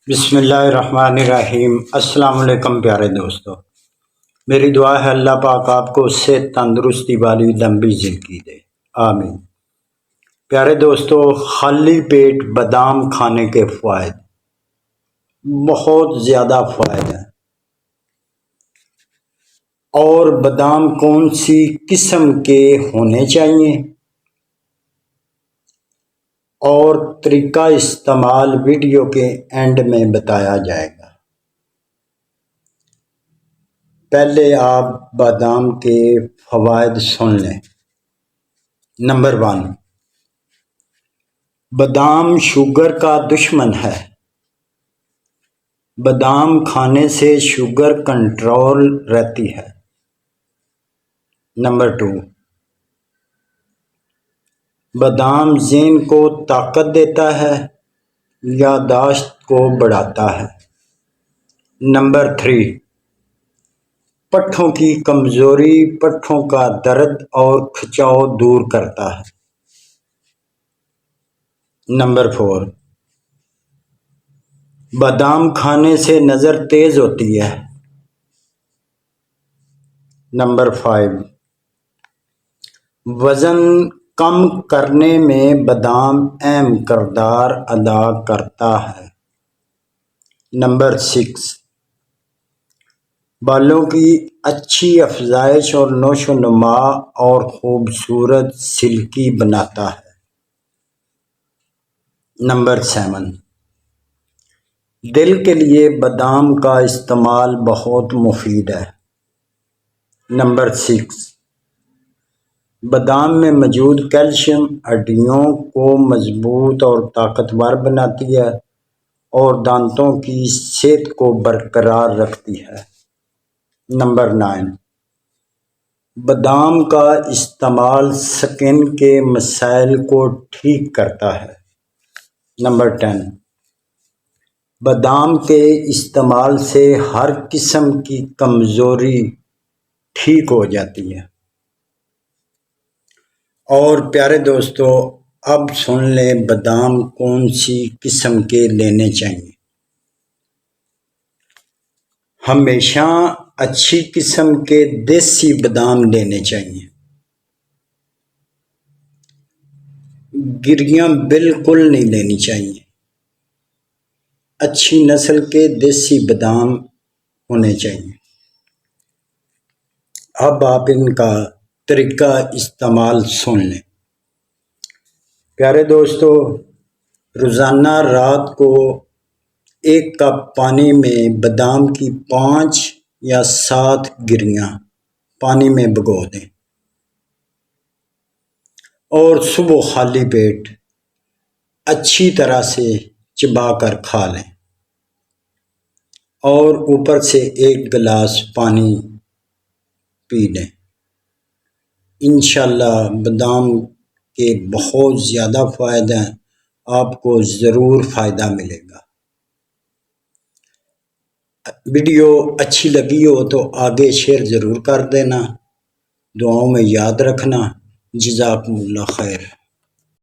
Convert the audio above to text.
بسم اللہ الرحمن الرحیم۔ السلام علیکم پیارے دوستو، میری دعا ہے اللہ پاک آپ کو صحت تندرستی والی لمبی زندگی دے، آمین۔ پیارے دوستو، خالی پیٹ بادام کھانے کے فوائد بہت زیادہ فوائد ہیں۔ اور بادام کون سی قسم کے ہونے چاہیے اور طریقہ استعمال ویڈیو کے اینڈ میں بتایا جائے گا۔ پہلے آپ بادام کے فوائد سن لیں۔ نمبر 1، بادام شوگر کا دشمن ہے۔ بادام کھانے سے شوگر کنٹرول رہتی ہے۔ نمبر 2، بادام ذہن کو طاقت دیتا ہے، یادداشت کو بڑھاتا ہے۔ نمبر 3، پٹھوں کی کمزوری، پٹھوں کا درد اور کھچاؤ دور کرتا ہے۔ نمبر 4، بادام کھانے سے نظر تیز ہوتی ہے۔ نمبر 5، وزن کم کرنے میں بادام اہم کردار ادا کرتا ہے۔ نمبر 6، بالوں کی اچھی افزائش اور نشو و نما اور خوبصورت سلکی بناتا ہے۔ نمبر 7، دل کے لیے بادام کا استعمال بہت مفید ہے۔ نمبر 6، بادام میں موجود کیلشیم ہڈیوں کو مضبوط اور طاقتور بناتی ہے اور دانتوں کی صحت کو برقرار رکھتی ہے۔ نمبر 9، بادام کا استعمال سکن کے مسائل کو ٹھیک کرتا ہے۔ نمبر 10، بادام کے استعمال سے ہر قسم کی کمزوری ٹھیک ہو جاتی ہے۔ اور پیارے دوستو، اب سن لیں بادام کون سی قسم کے لینے چاہیے۔ ہمیشہ اچھی قسم کے دیسی بادام لینے چاہیے۔ گریاں بالکل نہیں لینی چاہیے۔ اچھی نسل کے دیسی بادام ہونے چاہیے۔ اب آپ ان کا طریقہ استعمال سن لیں۔ پیارے دوستو، روزانہ رات کو 1 کپ پانی میں بادام کی 5 یا 7 گریاں پانی میں بھگو دیں اور صبح خالی پیٹ اچھی طرح سے چبا کر کھا لیں اور اوپر سے 1 گلاس پانی پی لیں۔ انشاءاللہ بادام کے بہت زیادہ فوائد ہیں، آپ کو ضرور فائدہ ملے گا۔ ویڈیو اچھی لگی ہو تو آگے شیئر ضرور کر دینا، دعاؤں میں یاد رکھنا۔ جزاکم اللہ خیر۔